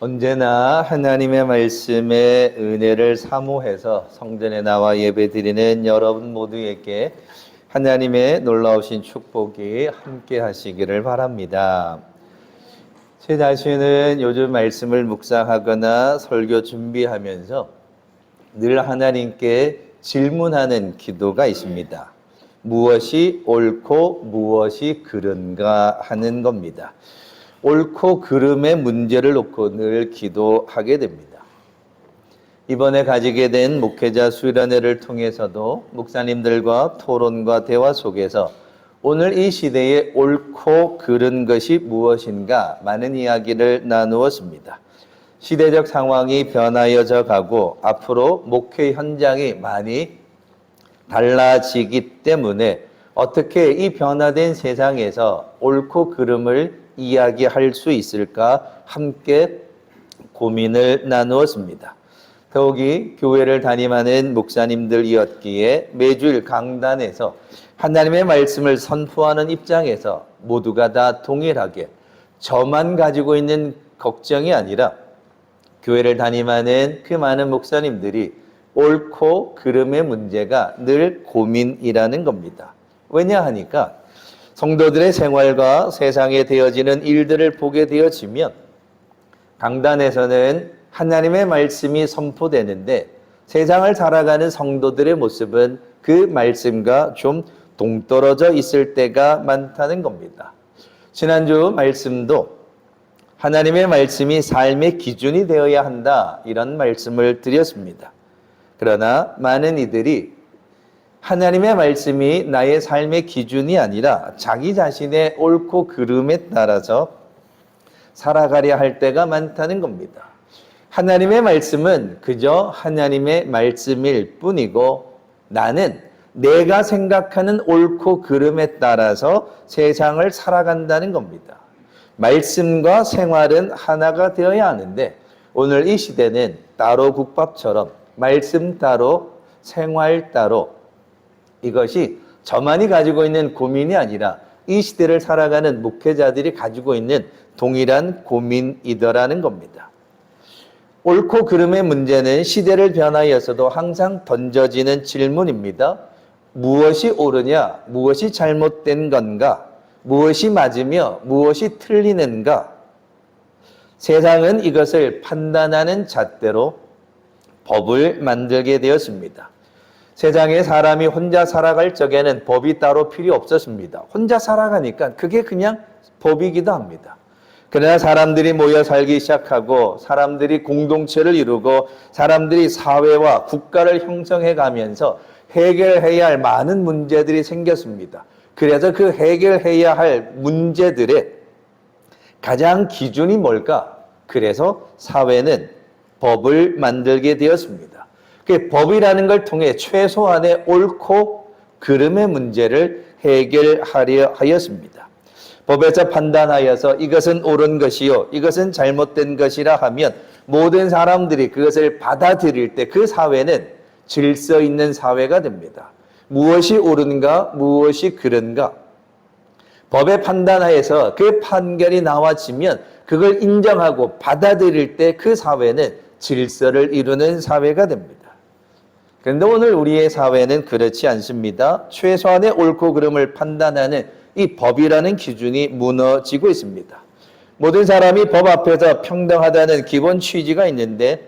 언제나 하나님의 말씀의 은혜를 사모해서 성전에 나와 예배드리는 여러분 모두에게 하나님의 놀라우신 축복이 함께 하시기를 바랍니다. 제 자신은 요즘 말씀을 묵상하거나 설교 준비하면서 늘 하나님께 질문하는 기도가 있습니다. 무엇이 옳고 무엇이 그른가 하는 겁니다. 옳고 그름의 문제를 놓고 늘 기도하게 됩니다. 이번에 가지게 된 목회자 수련회를 통해서도 목사님들과 토론과 대화 속에서 오늘 이 시대에 옳고 그른 것이 무엇인가 많은 이야기를 나누었습니다. 시대적 상황이 변하여져 가고 앞으로 목회 현장이 많이 달라지기 때문에 어떻게 이 변화된 세상에서 옳고 그름을 이야기할 수 있을까 함께 고민을 나누었습니다. 더욱이 교회를 담임하는 목사님들이었기에 매주일 강단에서 하나님의 말씀을 선포하는 입장에서 모두가 다 동일하게 저만 가지고 있는 걱정이 아니라 교회를 담임하는 그 많은 목사님들이 옳고 그름의 문제가 늘 고민이라는 겁니다. 왜냐하니까 성도들의 생활과 세상에 되어지는 일들을 보게 되어지면 강단에서는 하나님의 말씀이 선포되는데 세상을 살아가는 성도들의 모습은 그 말씀과 좀 동떨어져 있을 때가 많다는 겁니다. 지난주 말씀도 하나님의 말씀이 삶의 기준이 되어야 한다 이런 말씀을 드렸습니다. 그러나 많은 이들이 하나님의 말씀이 나의 삶의 기준이 아니라 자기 자신의 옳고 그름에 따라서 살아가려 할 때가 많다는 겁니다. 하나님의 말씀은 그저 하나님의 말씀일 뿐이고 나는 내가 생각하는 옳고 그름에 따라서 세상을 살아간다는 겁니다. 말씀과 생활은 하나가 되어야 하는데 오늘 이 시대는 따로 국밥처럼 말씀 따로 생활 따로 이것이 저만이 가지고 있는 고민이 아니라 이 시대를 살아가는 목회자들이 가지고 있는 동일한 고민이더라는 겁니다. 옳고 그름의 문제는 시대를 변하여서도 항상 던져지는 질문입니다. 무엇이 옳으냐, 무엇이 잘못된 건가, 무엇이 맞으며 무엇이 틀리는가. 세상은 이것을 판단하는 잣대로 법을 만들게 되었습니다. 세상에 사람이 혼자 살아갈 적에는 법이 따로 필요 없었습니다. 혼자 살아가니까 그게 그냥 법이기도 합니다. 그러나 사람들이 모여 살기 시작하고 사람들이 공동체를 이루고 사람들이 사회와 국가를 형성해 가면서 해결해야 할 많은 문제들이 생겼습니다. 그래서 그 해결해야 할 문제들의 가장 기준이 뭘까? 그래서 사회는 법을 만들게 되었습니다. 그 법이라는 걸 통해 최소한의 옳고 그름의 문제를 해결하려 하였습니다. 법에서 판단하여서 이것은 옳은 것이요 이것은 잘못된 것이라 하면 모든 사람들이 그것을 받아들일 때 그 사회는 질서 있는 사회가 됩니다. 무엇이 옳은가 무엇이 그른가 법에 판단하여서 그 판결이 나와지면 그걸 인정하고 받아들일 때 그 사회는 질서를 이루는 사회가 됩니다. 그런데 오늘 우리의 사회는 그렇지 않습니다. 최소한의 옳고 그름을 판단하는 이 법이라는 기준이 무너지고 있습니다. 모든 사람이 법 앞에서 평등하다는 기본 취지가 있는데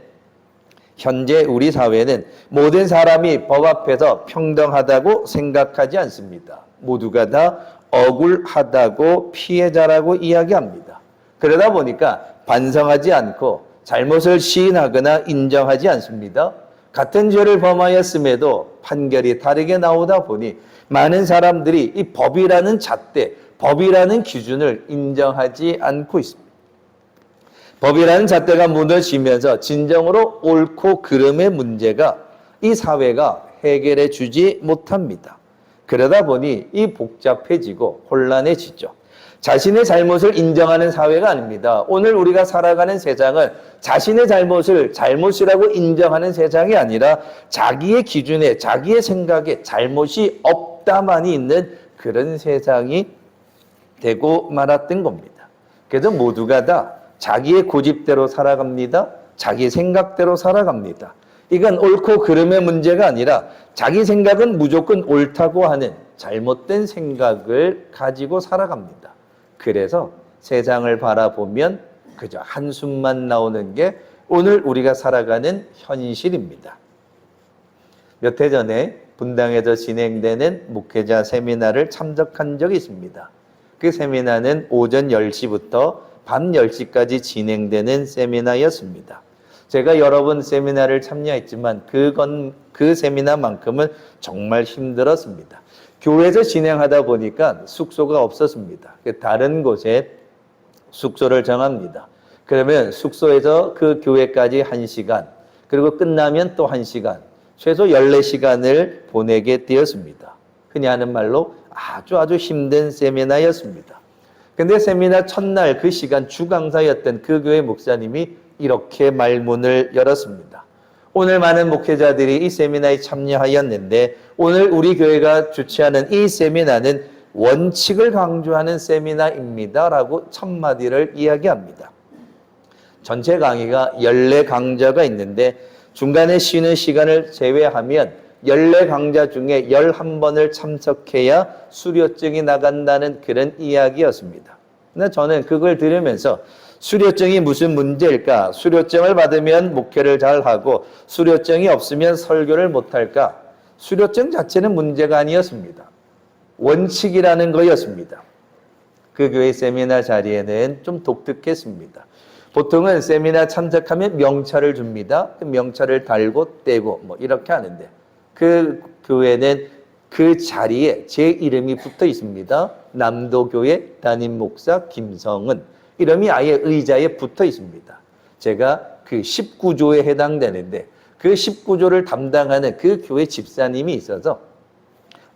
현재 우리 사회는 모든 사람이 법 앞에서 평등하다고 생각하지 않습니다. 모두가 다 억울하다고 피해자라고 이야기합니다. 그러다 보니까 반성하지 않고 잘못을 시인하거나 인정하지 않습니다. 같은 죄를 범하였음에도 판결이 다르게 나오다 보니 많은 사람들이 이 법이라는 잣대, 법이라는 기준을 인정하지 않고 있습니다. 법이라는 잣대가 무너지면서 진정으로 옳고 그름의 문제가 이 사회가 해결해 주지 못합니다. 그러다 보니 이 복잡해지고 혼란해지죠. 자신의 잘못을 인정하는 사회가 아닙니다. 오늘 우리가 살아가는 세상은 자신의 잘못을 잘못이라고 인정하는 세상이 아니라 자기의 기준에 자기의 생각에 잘못이 없다만이 있는 그런 세상이 되고 말았던 겁니다. 그래서 모두가 다 자기의 고집대로 살아갑니다. 자기 생각대로 살아갑니다. 이건 옳고 그름의 문제가 아니라 자기 생각은 무조건 옳다고 하는 잘못된 생각을 가지고 살아갑니다. 그래서 세상을 바라보면 그저 한숨만 나오는 게 오늘 우리가 살아가는 현실입니다. 몇 해 전에 분당에서 진행되는 목회자 세미나를 참석한 적이 있습니다. 그 세미나는 오전 10시부터 밤 10시까지 진행되는 세미나였습니다. 제가 여러 번 세미나를 참여했지만 그 세미나만큼은 정말 힘들었습니다. 교회에서 진행하다 보니까 숙소가 없었습니다. 다른 곳에 숙소를 정합니다. 그러면 숙소에서 그 교회까지 1시간, 그리고 끝나면 또 1시간, 최소 14시간을 보내게 되었습니다. 흔히 하는 말로 아주 힘든 세미나였습니다. 근데 세미나 첫날 그 시간 주강사였던 그 교회 목사님이 이렇게 말문을 열었습니다. 오늘 많은 목회자들이 이 세미나에 참여하였는데 오늘 우리 교회가 주최하는 이 세미나는 원칙을 강조하는 세미나입니다. 라고 첫 마디를 이야기합니다. 전체 강의가 14강좌가 있는데 중간에 쉬는 시간을 제외하면 14강좌 중에 11번을 참석해야 수료증이 나간다는 그런 이야기였습니다. 근데 저는 그걸 들으면서 수료증이 무슨 문제일까? 수료증을 받으면 목회를 잘하고 수료증이 없으면 설교를 못할까? 수료증 자체는 문제가 아니었습니다. 원칙이라는 거였습니다. 그 교회 세미나 자리에는 좀 독특했습니다. 보통은 세미나 참석하면 명찰을 줍니다. 그 명찰을 달고 떼고 이렇게 하는데 그 교회는 그 자리에 제 이름이 붙어 있습니다. 남도교회 담임 목사 김성은 이름이 아예 의자에 붙어 있습니다. 제가 그 19조에 해당되는데 그 19조를 담당하는 그 교회 집사님이 있어서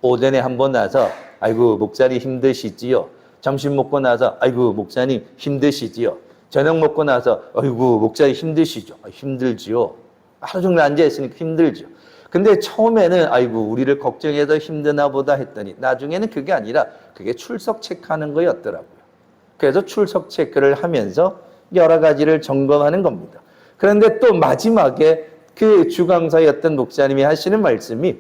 오전에 한 번 와서 아이고 목사님 힘드시지요. 점심 먹고 나서 아이고 목사님 힘드시지요. 저녁 먹고 나서 아이고 목사님 힘드시죠. 힘들지요. 하루 종일 앉아있으니까 힘들죠. 근데 처음에는 아이고 우리를 걱정해서 힘드나 보다 했더니 나중에는 그게 아니라 그게 출석 체크하는 거였더라고요. 그래서 출석 체크를 하면서 여러 가지를 점검하는 겁니다. 그런데 또 마지막에 그 주강사였던 목사님이 하시는 말씀이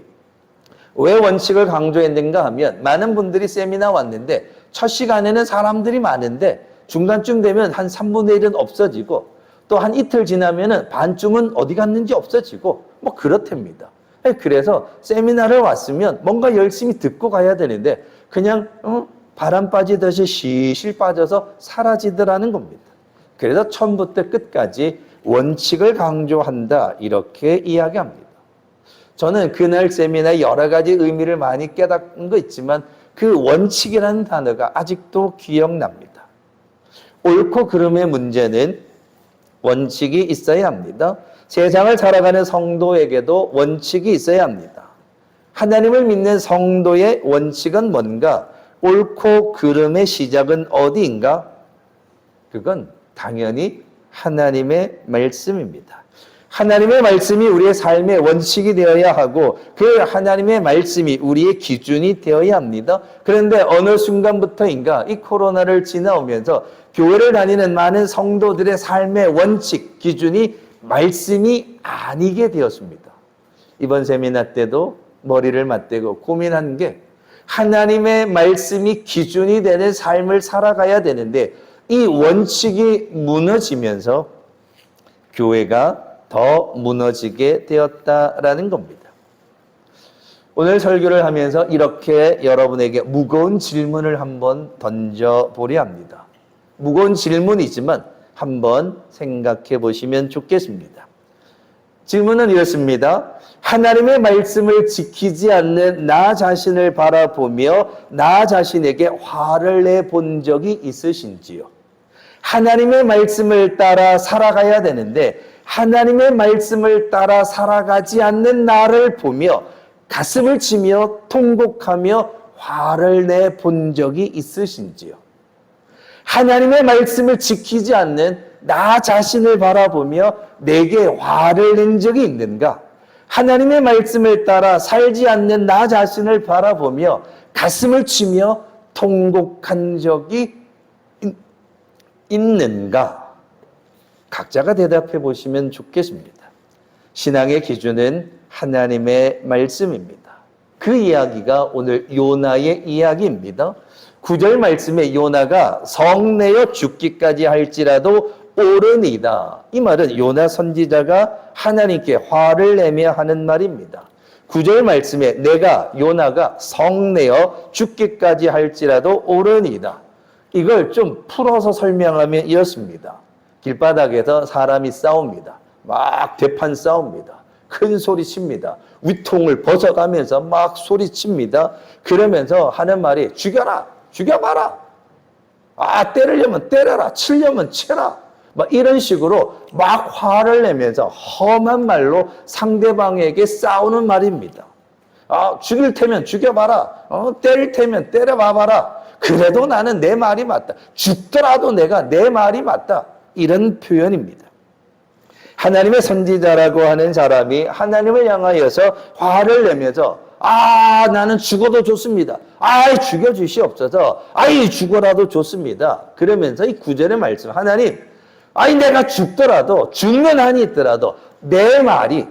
왜 원칙을 강조했는가 하면 많은 분들이 세미나 왔는데 첫 시간에는 사람들이 많은데 중간쯤 되면 한 3분의 1은 없어지고 또 한 이틀 지나면은 반쯤은 어디 갔는지 없어지고 그렇답니다. 그래서 세미나를 왔으면 뭔가 열심히 듣고 가야 되는데 그냥 바람 빠지듯이 실실 빠져서 사라지더라는 겁니다. 그래서 처음부터 끝까지 원칙을 강조한다 이렇게 이야기합니다. 저는 그날 세미나에 여러 가지 의미를 많이 깨닫는 거 있지만 그 원칙이라는 단어가 아직도 기억납니다. 옳고 그름의 문제는 원칙이 있어야 합니다. 세상을 살아가는 성도에게도 원칙이 있어야 합니다. 하나님을 믿는 성도의 원칙은 뭔가? 옳고 그름의 시작은 어디인가? 그건 당연히 하나님의 말씀입니다. 하나님의 말씀이 우리의 삶의 원칙이 되어야 하고 그 하나님의 말씀이 우리의 기준이 되어야 합니다. 그런데 어느 순간부터인가 이 코로나를 지나오면서 교회를 다니는 많은 성도들의 삶의 원칙, 기준이 말씀이 아니게 되었습니다. 이번 세미나 때도 머리를 맞대고 고민한 게 하나님의 말씀이 기준이 되는 삶을 살아가야 되는데 이 원칙이 무너지면서 교회가 더 무너지게 되었다라는 겁니다. 오늘 설교를 하면서 이렇게 여러분에게 무거운 질문을 한번 던져보려 합니다. 무거운 질문이지만 한번 생각해 보시면 좋겠습니다. 질문은 이렇습니다. 하나님의 말씀을 지키지 않는 나 자신을 바라보며 나 자신에게 화를 내본 적이 있으신지요? 하나님의 말씀을 따라 살아가야 되는데 하나님의 말씀을 따라 살아가지 않는 나를 보며 가슴을 치며 통곡하며 화를 내본 적이 있으신지요? 하나님의 말씀을 지키지 않는 나 자신을 바라보며 내게 화를 낸 적이 있는가? 하나님의 말씀을 따라 살지 않는 나 자신을 바라보며 가슴을 치며 통곡한 적이 있는가? 각자가 대답해 보시면 좋겠습니다. 신앙의 기준은 하나님의 말씀입니다. 그 이야기가 오늘 요나의 이야기입니다. 9절 말씀에 요나가 성내어 죽기까지 할지라도 옳으니이다. 이 말은 요나 선지자가 하나님께 화를 내며 하는 말입니다. 9절 말씀에 내가 요나가 성내어 죽기까지 할지라도 옳으니이다. 이걸 좀 풀어서 설명하면 이렇습니다. 길바닥에서 사람이 싸웁니다. 막 대판 싸웁니다. 큰 소리 칩니다. 위통을 벗어가면서 막 소리칩니다. 그러면서 하는 말이 죽여라, 죽여봐라. 때리려면 때려라, 치려면 치라. 막 이런 식으로 막 화를 내면서 험한 말로 상대방에게 싸우는 말입니다. 죽일 테면 죽여봐라. 때릴 테면 때려봐봐라. 그래도 나는 내 말이 맞다. 죽더라도 내가 내 말이 맞다. 이런 표현입니다. 하나님의 선지자라고 하는 사람이 하나님을 향하여서 화를 내면서 나는 죽어도 좋습니다. 죽여주시옵소서. 죽어라도 좋습니다. 그러면서 이 9절의 말씀, 하나님, 내가 죽더라도, 죽는 한이 있더라도 내 말이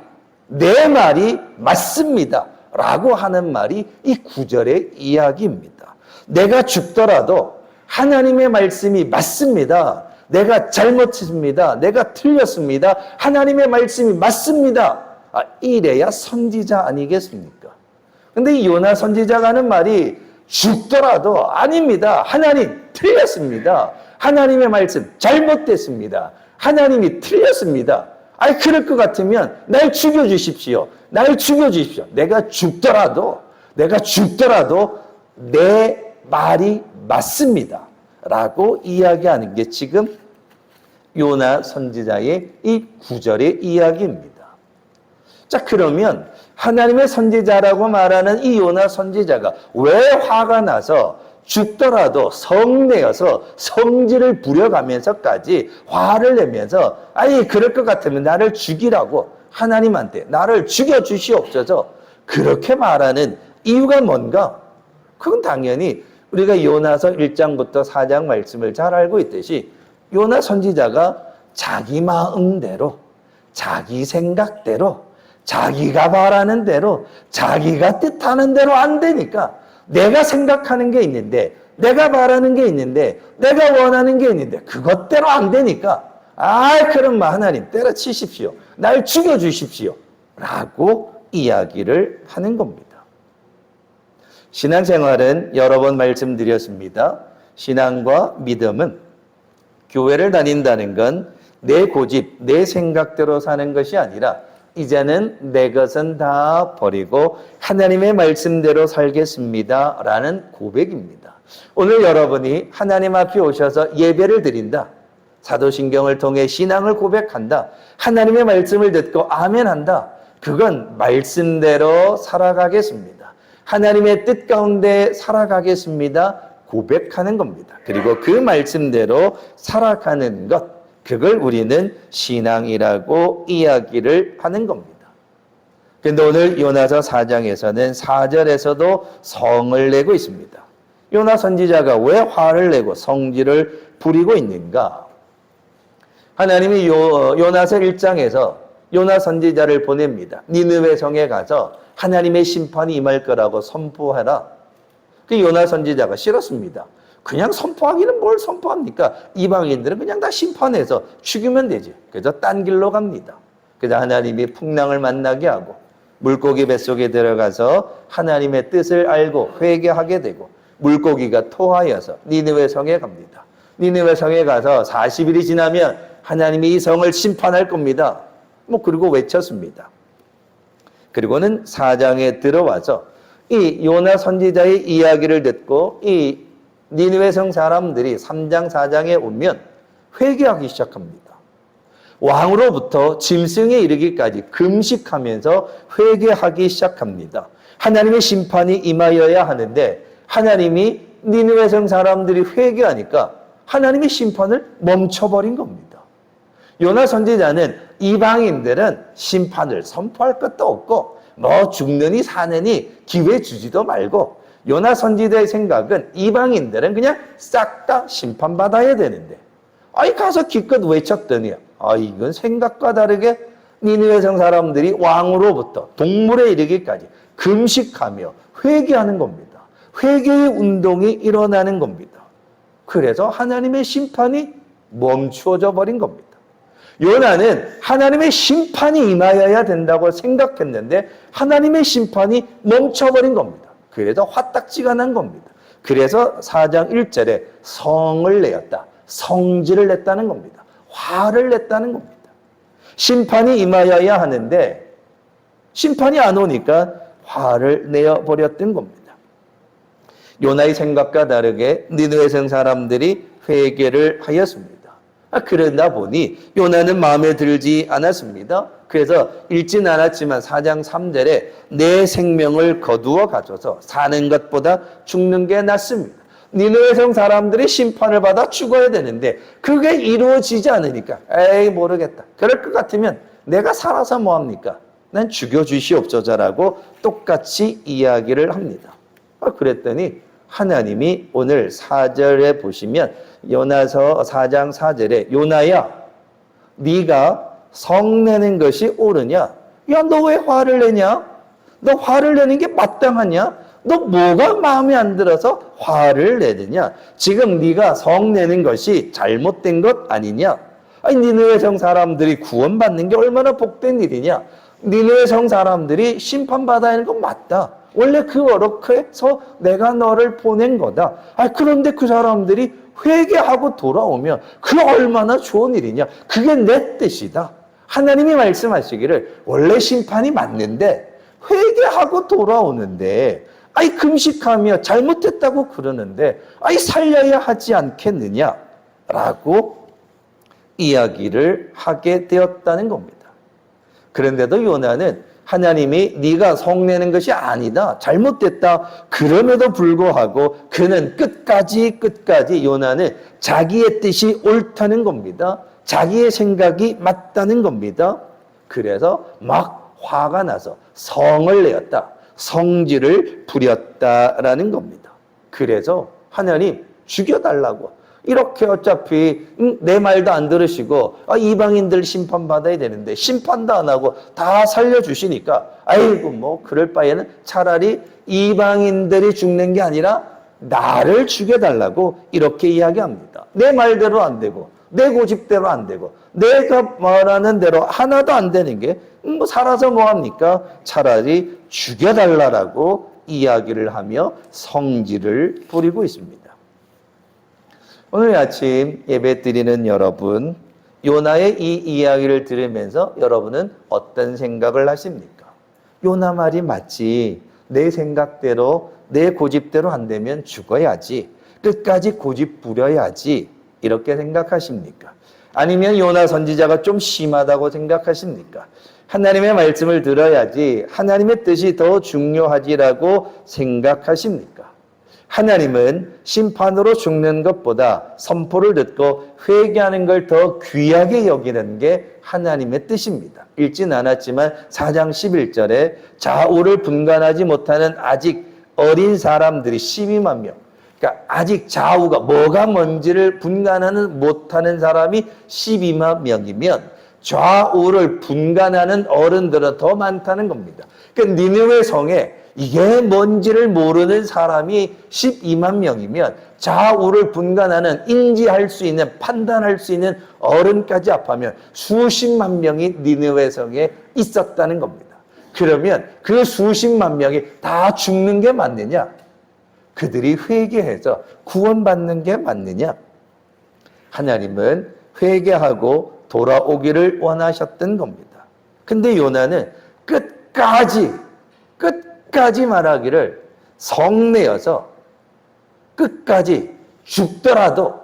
맞습니다. 라고 하는 말이 이 9절의 이야기입니다. 내가 죽더라도 하나님의 말씀이 맞습니다. 내가 잘못했습니다. 내가 틀렸습니다. 하나님의 말씀이 맞습니다. 이래야 선지자 아니겠습니까? 근데 이 요나 선지자가 하는 말이 죽더라도 아닙니다. 하나님 틀렸습니다. 하나님의 말씀 잘못됐습니다. 하나님이 틀렸습니다. 그럴 것 같으면 날 죽여주십시오. 날 죽여주십시오. 내가 죽더라도 내 말이 맞습니다. 라고 이야기하는 게 지금 요나 선지자의 이 9절의 이야기입니다. 자, 그러면 하나님의 선지자라고 말하는 이 요나 선지자가 왜 화가 나서 죽더라도 성내어서 성질을 부려가면서까지 화를 내면서 그럴 것 같으면 나를 죽이라고 하나님한테 나를 죽여주시옵소서 그렇게 말하는 이유가 뭔가? 그건 당연히 우리가 요나서 1장부터 4장 말씀을 잘 알고 있듯이 요나 선지자가 자기 마음대로, 자기 생각대로, 자기가 바라는 대로, 자기가 뜻하는 대로 안 되니까 내가 생각하는 게 있는데, 내가 바라는 게 있는데, 내가 원하는 게 있는데 그것대로 안 되니까 그럼 하나님 때려치십시오. 날 죽여주십시오. 라고 이야기를 하는 겁니다. 신앙생활은 여러 번 말씀드렸습니다. 신앙과 믿음은 교회를 다닌다는 건 내 고집, 내 생각대로 사는 것이 아니라 이제는 내 것은 다 버리고 하나님의 말씀대로 살겠습니다. 라는 고백입니다. 오늘 여러분이 하나님 앞에 오셔서 예배를 드린다. 사도신경을 통해 신앙을 고백한다. 하나님의 말씀을 듣고 아멘한다. 그건 말씀대로 살아가겠습니다. 하나님의 뜻 가운데 살아가겠습니다. 고백하는 겁니다. 그리고 그 말씀대로 살아가는 것, 그걸 우리는 신앙이라고 이야기를 하는 겁니다. 그런데 오늘 요나서 4장에서는 4절에서도 성을 내고 있습니다. 요나 선지자가 왜 화를 내고 성질을 부리고 있는가? 하나님이 요나서 1장에서 요나 선지자를 보냅니다. 니느웨 성에 가서 하나님의 심판이 임할 거라고 선포하라. 그 요나 선지자가 싫었습니다. 그냥 선포하기는 뭘 선포합니까? 이방인들은 그냥 다 심판해서 죽이면 되지. 그래서 딴 길로 갑니다. 그래서 하나님이 풍랑을 만나게 하고 물고기 뱃속에 들어가서 하나님의 뜻을 알고 회개하게 되고 물고기가 토하여서 니느웨 성에 갑니다. 니느웨 성에 가서 40일이 지나면 하나님이 이 성을 심판할 겁니다. 그리고 외쳤습니다. 그리고는 4장에 들어와서 이 요나 선지자의 이야기를 듣고 이 니느웨 성 사람들이 3장, 4장에 오면 회개하기 시작합니다. 왕으로부터 짐승에 이르기까지 금식하면서 회개하기 시작합니다. 하나님의 심판이 임하여야 하는데 하나님이 니느웨 성 사람들이 회개하니까 하나님의 심판을 멈춰버린 겁니다. 요나 선지자는 이방인들은 심판을 선포할 것도 없고 죽느니 사느니 기회 주지도 말고 요나 선지자의 생각은 이방인들은 그냥 싹 다 심판받아야 되는데 가서 기껏 외쳤더니 이건 생각과 다르게 니느웨 성 사람들이 왕으로부터 동물에 이르기까지 금식하며 회개하는 겁니다. 회개의 운동이 일어나는 겁니다. 그래서 하나님의 심판이 멈추어져 버린 겁니다. 요나는 하나님의 심판이 임하여야 된다고 생각했는데 하나님의 심판이 멈춰버린 겁니다. 그래서 화딱지가 난 겁니다. 그래서 4장 1절에 성을 내었다. 성질을 냈다는 겁니다. 화를 냈다는 겁니다. 심판이 임하여야 하는데 심판이 안 오니까 화를 내어버렸던 겁니다. 요나의 생각과 다르게 니느웨 성 사람들이 회개를 하였습니다. 그러다 보니 요나는 마음에 들지 않았습니다. 그래서 읽진 않았지만 4장 3절에 내 생명을 거두어 가져서 사는 것보다 죽는 게 낫습니다. 니느웨 성 사람들이 심판을 받아 죽어야 되는데 그게 이루어지지 않으니까 에이 모르겠다. 그럴 것 같으면 내가 살아서 뭐합니까? 난 죽여주시옵소서라고 똑같이 이야기를 합니다. 그랬더니 하나님이 오늘 4절에 보시면 요나서 4장 4절에 요나야 네가 성내는 것이 옳으냐? 야, 너 왜 화를 내냐? 너 화를 내는 게 마땅하냐? 너 뭐가 마음에 안 들어서 화를 내느냐? 지금 네가 성내는 것이 잘못된 것 아니냐? 아니 니느웨 성 사람들이 구원받는 게 얼마나 복된 일이냐? 니느웨 성 사람들이 심판받아야 하는 건 맞다. 원래 그 어록해서 내가 너를 보낸 거다. 그런데 그 사람들이 회개하고 돌아오면 그 얼마나 좋은 일이냐. 그게 내 뜻이다. 하나님이 말씀하시기를 원래 심판이 맞는데 회개하고 돌아오는데 금식하며 잘못했다고 그러는데 살려야 하지 않겠느냐라고 이야기를 하게 되었다는 겁니다. 그런데도 요나는 하나님이 네가 성내는 것이 아니다. 잘못됐다. 그럼에도 불구하고 그는 끝까지 요나는 자기의 뜻이 옳다는 겁니다. 자기의 생각이 맞다는 겁니다. 그래서 막 화가 나서 성을 내었다. 성질을 부렸다라는 겁니다. 그래서 하나님 죽여달라고. 이렇게 어차피 내 말도 안 들으시고 이방인들 심판받아야 되는데 심판도 안 하고 다 살려주시니까 아이고 뭐 그럴 바에는 차라리 이방인들이 죽는 게 아니라 나를 죽여달라고 이렇게 이야기합니다. 내 말대로 안 되고 내 고집대로 안 되고 내가 말하는 대로 하나도 안 되는 게 살아서 뭐합니까? 차라리 죽여달라고 이야기를 하며 성질을 부리고 있습니다. 오늘 아침 예배 드리는 여러분, 요나의 이 이야기를 들으면서 여러분은 어떤 생각을 하십니까? 요나 말이 맞지. 내 생각대로, 내 고집대로 안 되면 죽어야지. 끝까지 고집 부려야지. 이렇게 생각하십니까? 아니면 요나 선지자가 좀 심하다고 생각하십니까? 하나님의 말씀을 들어야지. 하나님의 뜻이 더 중요하지라고 생각하십니까? 하나님은 심판으로 죽는 것보다 선포를 듣고 회개하는 걸 더 귀하게 여기는 게 하나님의 뜻입니다. 읽진 않았지만 4장 11절에 좌우를 분간하지 못하는 아직 어린 사람들이 12만 명. 그러니까 아직 좌우가 뭐가 뭔지를 분간하는 못하는 사람이 12만 명이면 좌우를 분간하는 어른들은 더 많다는 겁니다. 그러니까 니느웨 성에 이게 뭔지를 모르는 사람이 12만 명이면 좌우를 분간하는 인지할 수 있는 판단할 수 있는 어른까지 합하면 수십만 명이 니느웨 성에 있었다는 겁니다. 그러면 그 수십만 명이 다 죽는 게 맞느냐? 그들이 회개해서 구원받는 게 맞느냐? 하나님은 회개하고 돌아오기를 원하셨던 겁니다. 근데 요나는 끝까지 말하기를 성내어서 끝까지 죽더라도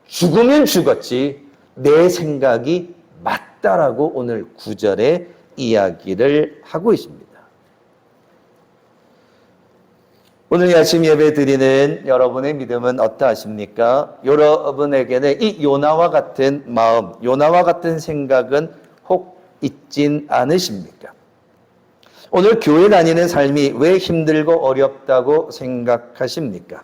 죽으면 죽었지 내 생각이 맞다라고 오늘 9절에 이야기를 하고 있습니다. 오늘 아침 예배 드리는 여러분의 믿음은 어떠하십니까? 여러분에게는 이 요나와 같은 마음, 요나와 같은 생각은 혹 있진 않으십니까? 오늘 교회 다니는 삶이 왜 힘들고 어렵다고 생각하십니까?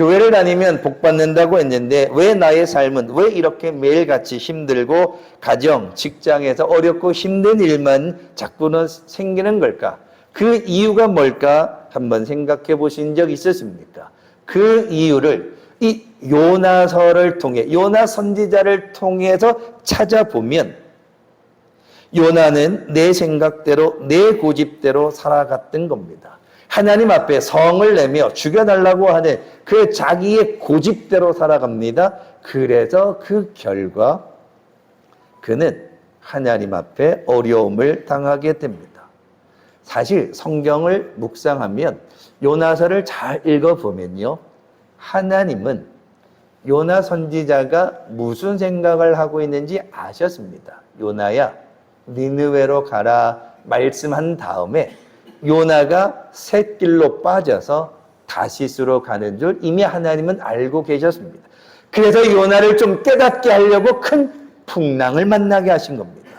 교회를 다니면 복 받는다고 했는데 왜 나의 삶은 왜 이렇게 매일같이 힘들고 가정, 직장에서 어렵고 힘든 일만 자꾸는 생기는 걸까? 그 이유가 뭘까? 한번 생각해 보신 적 있으십니까? 그 이유를 이 요나서를 통해 요나 선지자를 통해서 찾아보면 요나는 내 생각대로 내 고집대로 살아갔던 겁니다. 하나님 앞에 성을 내며 죽여달라고 하는 그 자기의 고집대로 살아갑니다. 그래서 그 결과 그는 하나님 앞에 어려움을 당하게 됩니다. 사실 성경을 묵상하면 요나서를 잘 읽어보면요. 하나님은 요나 선지자가 무슨 생각을 하고 있는지 아셨습니다. 요나야, 니느웨로 가라 말씀한 다음에 요나가 샛길로 빠져서 다시스로 가는 줄 이미 하나님은 알고 계셨습니다. 그래서 요나를 좀 깨닫게 하려고 큰 풍랑을 만나게 하신 겁니다.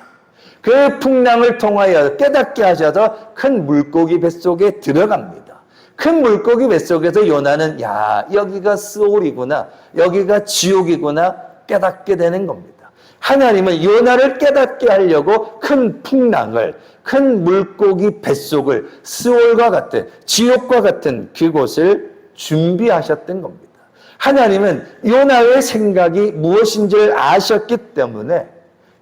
그 풍랑을 통하여 깨닫게 하셔서 큰 물고기 뱃속에 들어갑니다. 큰 물고기 뱃속에서 요나는 야, 여기가 스올이구나, 여기가 지옥이구나 깨닫게 되는 겁니다. 하나님은 요나를 깨닫게 하려고 큰 풍랑을, 큰 물고기 뱃속을 스올과 같은, 지옥과 같은 그곳을 준비하셨던 겁니다. 하나님은 요나의 생각이 무엇인지를 아셨기 때문에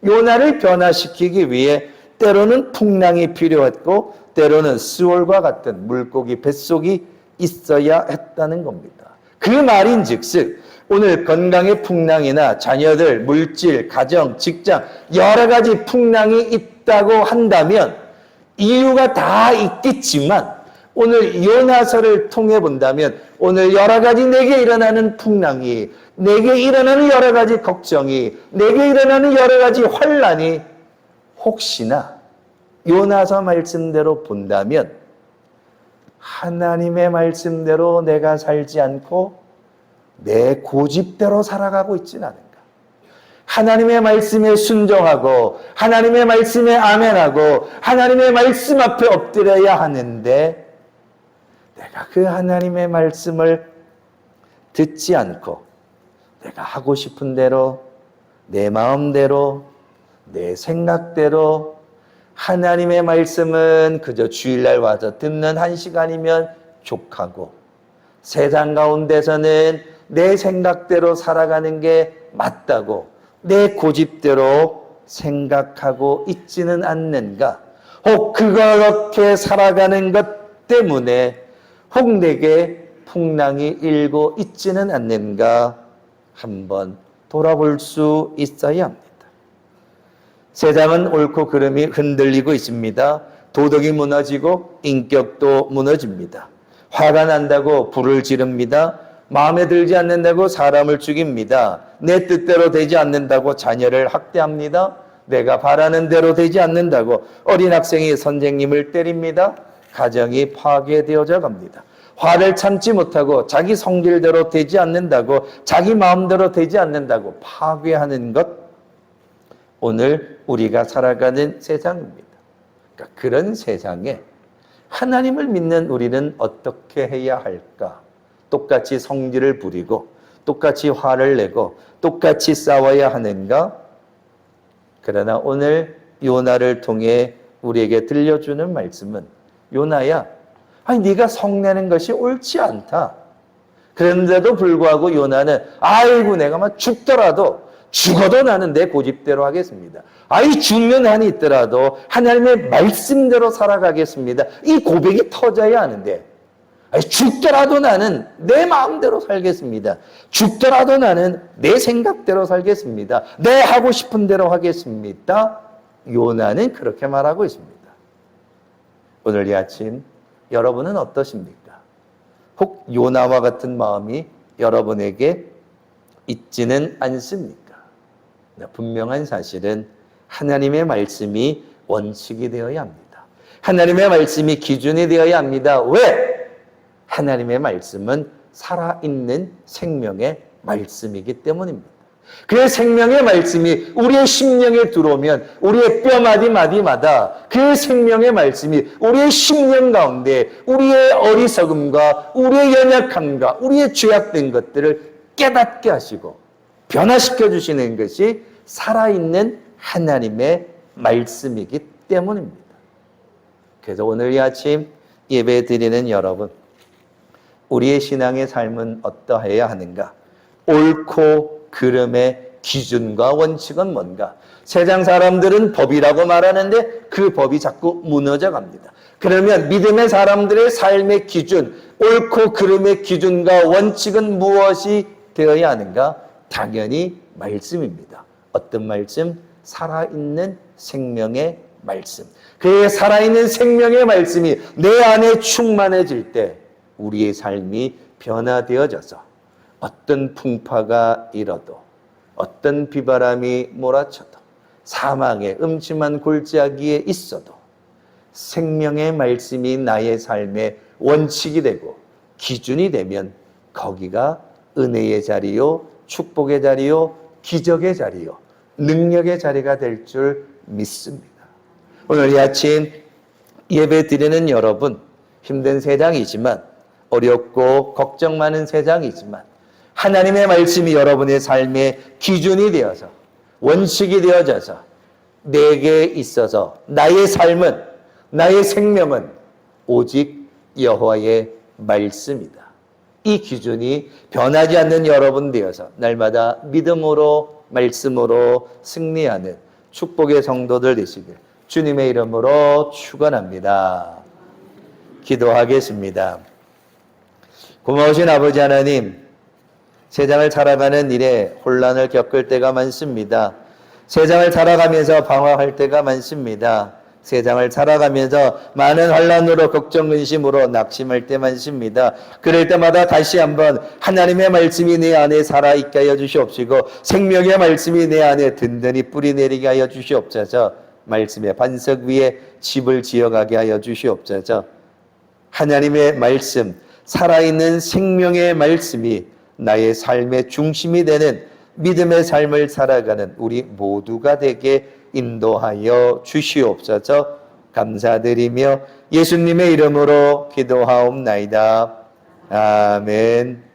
요나를 변화시키기 위해 때로는 풍랑이 필요했고 때로는 스올과 같은 물고기 뱃속이 있어야 했다는 겁니다. 그 말인즉슨 오늘 건강의 풍랑이나 자녀들, 물질, 가정, 직장 여러 가지 풍랑이 있다고 한다면 이유가 다 있겠지만 오늘 요나서를 통해 본다면 오늘 여러 가지 내게 일어나는 풍랑이, 내게 일어나는 여러 가지 걱정이, 내게 일어나는 여러 가지 환란이 혹시나 요나서 말씀대로 본다면 하나님의 말씀대로 내가 살지 않고 내 고집대로 살아가고 있지는 않은가? 하나님의 말씀에 순종하고 하나님의 말씀에 아멘하고 하나님의 말씀 앞에 엎드려야 하는데 내가 그 하나님의 말씀을 듣지 않고 내가 하고 싶은 대로 내 마음대로 내 생각대로 하나님의 말씀은 그저 주일날 와서 듣는 1시간이면 족하고 세상 가운데서는 내 생각대로 살아가는 게 맞다고 내 고집대로 생각하고 있지는 않는가? 혹 그렇게 살아가는 것 때문에 혹 내게 풍랑이 일고 있지는 않는가? 한번 돌아볼 수 있어야 합니다. 세상은 옳고 그름이 흔들리고 있습니다. 도덕이 무너지고 인격도 무너집니다. 화가 난다고 불을 지릅니다. 마음에 들지 않는다고 사람을 죽입니다. 내 뜻대로 되지 않는다고 자녀를 학대합니다. 내가 바라는 대로 되지 않는다고 어린 학생이 선생님을 때립니다. 가정이 파괴되어져 갑니다. 화를 참지 못하고 자기 성질대로 되지 않는다고 자기 마음대로 되지 않는다고 파괴하는 것, 오늘 우리가 살아가는 세상입니다. 그러니까 그런 세상에 하나님을 믿는 우리는 어떻게 해야 할까? 똑같이 성질을 부리고 똑같이 화를 내고 똑같이 싸워야 하는가? 그러나 오늘 요나를 통해 우리에게 들려주는 말씀은 요나야, 아니 네가 성내는 것이 옳지 않다. 그런데도 불구하고 요나는 아이고 내가 막 죽어도 나는 내 고집대로 하겠습니다. 아이 죽는 한이 있더라도 하나님의 말씀대로 살아가겠습니다. 이 고백이 터져야 하는데 죽더라도 나는 내 마음대로 살겠습니다. 죽더라도 나는 내 생각대로 살겠습니다. 내 하고 싶은 대로 하겠습니다. 요나는 그렇게 말하고 있습니다. 오늘 이 아침 여러분은 어떠십니까? 혹 요나와 같은 마음이 여러분에게 있지는 않습니까? 분명한 사실은 하나님의 말씀이 원칙이 되어야 합니다. 하나님의 말씀이 기준이 되어야 합니다. 왜? 하나님의 말씀은 살아있는 생명의 말씀이기 때문입니다. 그 생명의 말씀이 우리의 심령에 들어오면 우리의 뼈마디 마디마다 그 생명의 말씀이 우리의 심령 가운데 우리의 어리석음과 우리의 연약함과 우리의 죄악된 것들을 깨닫게 하시고 변화시켜 주시는 것이 살아있는 하나님의 말씀이기 때문입니다. 그래서 오늘 이 아침 예배 드리는 여러분, 우리의 신앙의 삶은 어떠해야 하는가? 옳고 그름의 기준과 원칙은 뭔가? 세상 사람들은 법이라고 말하는데 그 법이 자꾸 무너져 갑니다. 그러면 믿음의 사람들의 삶의 기준, 옳고 그름의 기준과 원칙은 무엇이 되어야 하는가? 당연히 말씀입니다. 어떤 말씀? 살아있는 생명의 말씀. 그 살아있는 생명의 말씀이 내 안에 충만해질 때 우리의 삶이 변화되어져서 어떤 풍파가 일어도 어떤 비바람이 몰아쳐도 사망의 음침한 골짜기에 있어도 생명의 말씀이 나의 삶의 원칙이 되고 기준이 되면 거기가 은혜의 자리요, 축복의 자리요, 기적의 자리요, 능력의 자리가 될 줄 믿습니다. 오늘 이 아침 예배 드리는 여러분, 힘든 세상이지만 어렵고 걱정 많은 세상이지만 하나님의 말씀이 여러분의 삶의 기준이 되어서 원칙이 되어져서 내게 있어서 나의 삶은, 나의 생명은 오직 여호와의 말씀이다. 이 기준이 변하지 않는 여러분 되어서 날마다 믿음으로 말씀으로 승리하는 축복의 성도들 되시길 주님의 이름으로 축원합니다. 기도하겠습니다. 고마우신 아버지 하나님, 세상을 살아가는 일에 혼란을 겪을 때가 많습니다. 세상을 살아가면서 방황할 때가 많습니다. 세상을 살아가면서 많은 혼란으로 걱정, 근심으로 낙심할 때 많습니다. 그럴 때마다 다시 한번 하나님의 말씀이 내 안에 살아있게 하여 주시옵시고 생명의 말씀이 내 안에 든든히 뿌리내리게 하여 주시옵소서. 말씀의 반석 위에 집을 지어가게 하여 주시옵소서. 하나님의 말씀, 살아있는 생명의 말씀이 나의 삶의 중심이 되는 믿음의 삶을 살아가는 우리 모두가 되게 인도하여 주시옵소서. 감사드리며 예수님의 이름으로 기도하옵나이다. 아멘.